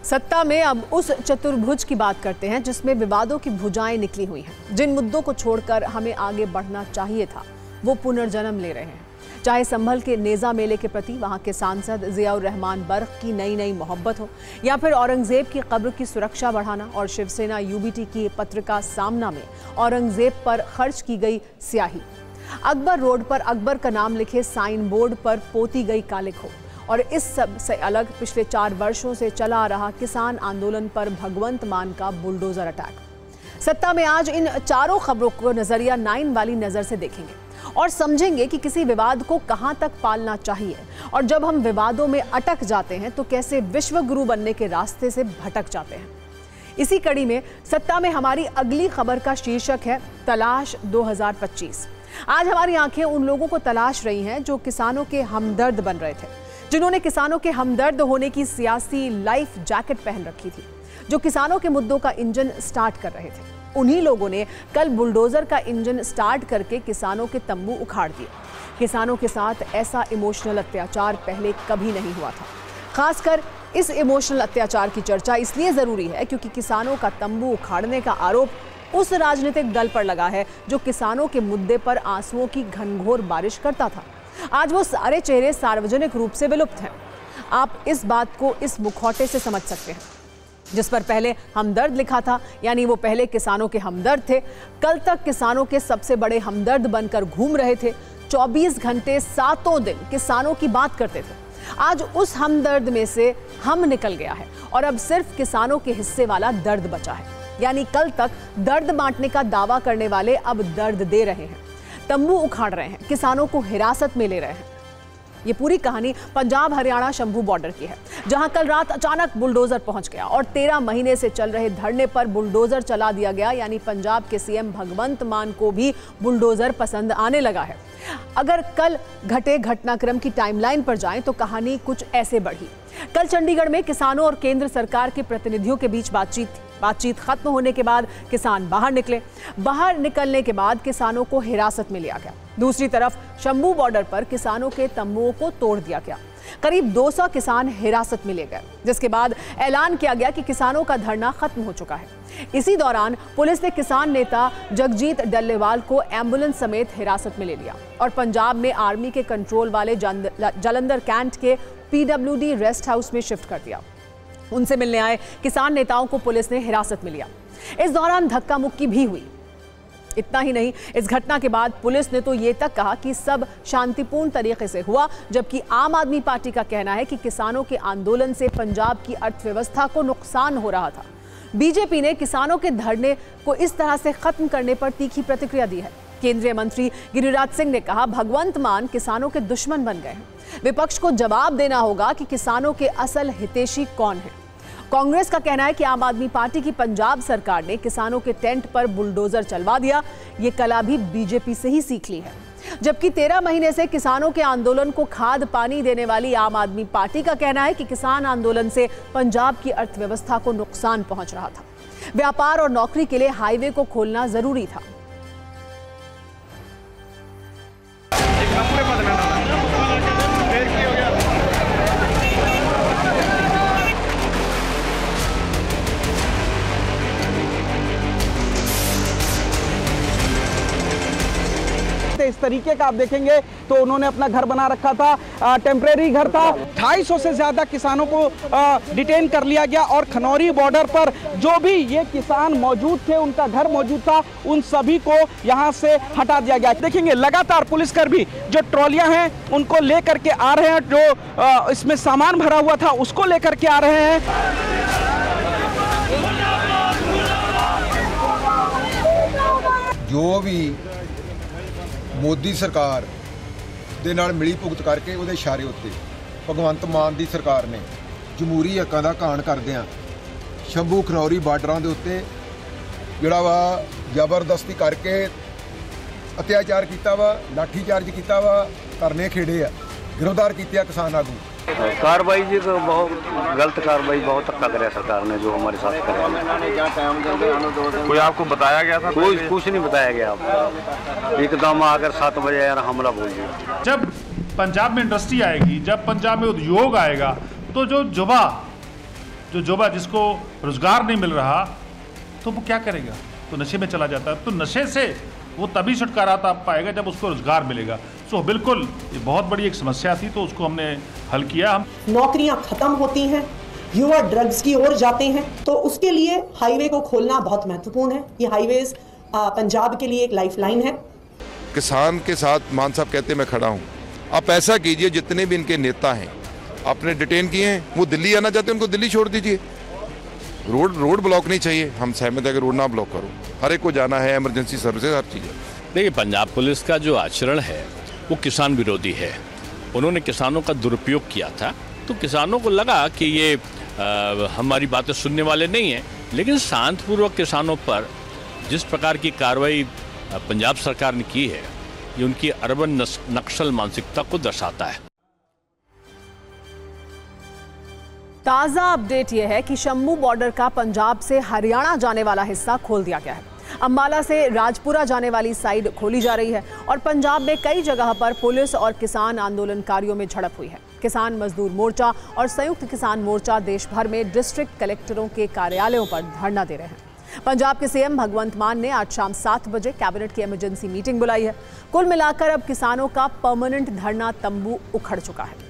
सत्ता में अब उस चतुर्भुज की बात करते हैं जिसमें विवादों की भुजाएं निकली हुई हैं। जिन मुद्दों को छोड़कर हमें आगे बढ़ना चाहिए था वो पुनर्जन्म ले रहे हैं। चाहे संभल के नेजा मेले के प्रति वहां के सांसद जियाउर रहमान बर्क की नई मोहब्बत हो, या फिर औरंगजेब की कब्र की सुरक्षा बढ़ाना और शिवसेना यूबीटी की पत्रिका सामना में औरंगजेब पर खर्च की गई स्याही, अकबर रोड पर अकबर का नाम लिखे साइन बोर्ड पर पोती गई कालिक हो, और इस सब से अलग पिछले 4 वर्षों से चला आ रहा किसान आंदोलन पर भगवंत मान का बुलडोजर अटैक। सत्ता में आज इन चारों खबरों को नजरिया 9 वाली नजर से देखेंगे और समझेंगे कि किसी विवाद को कहां तक पालना चाहिए, और जब हम विवादों में अटक जाते हैं तो कैसे विश्व गुरु बनने के रास्ते से भटक जाते हैं। इसी कड़ी में सत्ता में हमारी अगली खबर का शीर्षक है तलाश 2025। आज हमारी आंखें उन लोगों को तलाश रही हैं जो किसानों के हमदर्द बन रहे थे, जिन्होंने किसानों के हमदर्द होने की सियासी लाइफ जैकेट पहन रखी थी, जो किसानों के मुद्दों का इंजन स्टार्ट कर रहे थे। उन्हीं लोगों ने कल बुलडोजर का इंजन स्टार्ट करके किसानों के तंबू उखाड़ दिए। किसानों के साथ ऐसा इमोशनल अत्याचार पहले कभी नहीं हुआ था। खासकर इस इमोशनल अत्याचार की चर्चा इसलिए जरूरी है क्योंकि किसानों का तंबू उखाड़ने का आरोप उस राजनीतिक दल पर लगा है जो किसानों के मुद्दे पर आंसुओं की घनघोर बारिश करता था। आज वो सारे चेहरे सार्वजनिक रूप से विलुप्त हैं। आप इस बात को इस मुखौटे से समझ सकते हैं। जिस पर पहले हमदर्द लिखा था, यानी वो पहले किसानों के हमदर्द थे, कल तक किसानों के सबसे बड़े हमदर्द बनकर घूम रहे थे। 24 घंटे 7 दिन किसानों की बात करते थे। आज उस हमदर्द में से हम निकल गया है और अब सिर्फ किसानों के हिस्से वाला दर्द बचा है। यानी कल तक दर्द बांटने का दावा करने वाले अब दर्द दे रहे हैं, तंबू उखाड़ रहे हैं, किसानों को हिरासत में ले रहे हैं। ये पूरी कहानी पंजाब हरियाणा शंभू बॉर्डर की है, जहां कल रात अचानक बुलडोजर पहुंच गया और 13 महीने से चल रहे धरने पर बुलडोजर चला दिया गया। यानी पंजाब के सीएम भगवंत मान को भी बुलडोजर पसंद आने लगा है। अगर कल घटे घटनाक्रम की टाइमलाइन पर जाएं तो कहानी कुछ ऐसे बढ़ी। कल चंडीगढ़ में किसानों और केंद्र सरकार के प्रतिनिधियों के बीच बातचीत खत्म होने के बाद किसान बाहर निकले। बाहर निकलने के बाद किसानों को हिरासत में लिया गया। दूसरी तरफ शंभू बॉर्डर पर किसानों के तंबुओं को तोड़ दिया गया। करीब 200 किसान हिरासत में लिए गए, जिसके बाद ऐलान किया गया कि किसानों का धरना खत्म हो चुका है। इसी दौरान पुलिस ने किसान नेता जगजीत डल्लेवाल को एम्बुलेंस समेत हिरासत में ले लिया और पंजाब में आर्मी के कंट्रोल वाले जालंधर कैंट के पीडब्ल्यूडी रेस्ट हाउस में शिफ्ट कर दिया। उनसे मिलने आए किसान नेताओं को पुलिस ने हिरासत में लिया। इस दौरान धक्का मुक्की भी हुई। इतना ही नहीं, इस घटना के बाद पुलिस ने तो ये तक कहा कि सब शांतिपूर्ण तरीके से हुआ, जबकि आम आदमी पार्टी का कहना है कि किसानों के आंदोलन से पंजाब की अर्थव्यवस्था को नुकसान हो रहा था। बीजेपी ने किसानों के धरने को इस तरह से खत्म करने पर तीखी प्रतिक्रिया दी है। केंद्रीय मंत्री गिरिराज सिंह ने कहा, भगवंत मान किसानों के दुश्मन बन गए हैं। विपक्ष को जवाब देना होगा कि किसानों के असल हितैषी कौन है। कांग्रेस का कहना है कि आम आदमी पार्टी की पंजाब सरकार ने किसानों के टेंट पर बुलडोजर चलवा दिया। ये कला भी बीजेपी से ही सीख ली है। जबकि 13 महीने से किसानों के आंदोलन को खाद पानी देने वाली आम आदमी पार्टी का कहना है कि किसान आंदोलन से पंजाब की अर्थव्यवस्था को नुकसान पहुंच रहा था। व्यापार और नौकरी के लिए हाईवे को खोलना जरूरी था। इस तरीके का आप देखेंगे तो उन्होंने अपना घर बना रखा था, टेम्परेरी घर था। 250 से ज्यादा किसानों को डिटेन कर लिया गया और खनौरी बॉर्डर पर जो भी ये किसान मौजूद थे, उनका घर मौजूद था, उन सभी को यहां से हटा दिया गया। देखेंगे लगातार पुलिसकर्मी जो ट्रॉलियां हैं उनको लेकर के आ रहे हैं, जो इसमें सामान भरा हुआ था उसको लेकर के आ रहे हैं। जो भी मोदी सरकार ਦੇ ਨਾਲ ਮਿਲੀ ਭੁਗਤ ਕਰਕੇ ਉਹਦੇ ਇਸ਼ਾਰੇ ਉੱਤੇ ਭਗਵੰਤ ਮਾਨ ਦੀ ਸਰਕਾਰ ਨੇ ਜਮਹੂਰੀ ਹੱਕਾਂ ਦਾ ਘਾਣ ਕਰਦਿਆਂ ਸ਼ੰਭੂ ਖਨੌਰੀ ਬਾਰਡਰਾਂ ਦੇ ਉੱਤੇ ਜਿਹੜਾ ਵਾ ਜ਼ਬਰਦਸਤੀ ਕਰਕੇ ਅਤਿਆਚਾਰ ਕੀਤਾ ਵਾ, ਲਾਠੀ ਚਾਰਜ ਕੀਤਾ ਵਾ, ਧਰਨੇ ਖੇੜੇ ਆ, गिरफ्तार किया किसान आगू। कार्रवाई जी तो बहुत गलत कार्रवाई बहुत धक्का कराया सरकार ने जो हमारे साथ कराया। कोई आपको बताया गया था? कोई कुछ नहीं बताया गया आपको। एकदम आकर 7 बजे यार हमला बोल दिया। जब पंजाब में इंडस्ट्री आएगी, जब पंजाब में उद्योग आएगा, तो जो युवा जो युवा जिसको रोजगार नहीं मिल रहा तो वो क्या करेगा, तो नशे में चला जाता है। तो नशे से वो तभी छुटकारा पाएगा जब उसको रोजगार मिलेगा। सो बिल्कुल ये बहुत बड़ी एक समस्या थी, तो उसको हमने हल किया। हम नौकरियां खत्म होती हैं, युवा ड्रग्स की ओर जाते हैं, तो उसके लिए हाईवे को खोलना बहुत महत्वपूर्ण है। ये हाईवेज पंजाब के लिए एक लाइफलाइन है। किसान के साथ मान साहब कहते मैं खड़ा हूँ। आप ऐसा कीजिए, जितने भी इनके नेता हैं आपने डिटेन किए हैं, वो दिल्ली आना चाहते हैं उनको दिल्ली छोड़ दीजिए। रोड ब्लॉक नहीं चाहिए, हम सहमत है कि रोड ना ब्लॉक करो, हर एक को जाना है, इमरजेंसी सर्विसेज हर चीज़ है। देखिए, पंजाब पुलिस का जो आचरण है वो किसान विरोधी है। उन्होंने किसानों का दुरुपयोग किया था, तो किसानों को लगा कि ये हमारी बातें सुनने वाले नहीं हैं। लेकिन शांतिपूर्वक किसानों पर जिस प्रकार की कार्रवाई पंजाब सरकार ने की है, ये उनकी अर्बन नक्सल मानसिकता को दर्शाता है। ताज़ा अपडेट यह है कि शंभू बॉर्डर का पंजाब से हरियाणा जाने वाला हिस्सा खोल दिया गया है। अंबाला से राजपुरा जाने वाली साइड खोली जा रही है और पंजाब में कई जगह पर पुलिस और किसान आंदोलनकारियों में झड़प हुई है। किसान मजदूर मोर्चा और संयुक्त किसान मोर्चा देश भर में डिस्ट्रिक्ट कलेक्टरों के कार्यालयों पर धरना दे रहे हैं। पंजाब के सीएम भगवंत मान ने आज शाम 7 बजे कैबिनेट की इमरजेंसी मीटिंग बुलाई है। कुल मिलाकर अब किसानों का परमानेंट धरना तंबू उखड़ चुका है।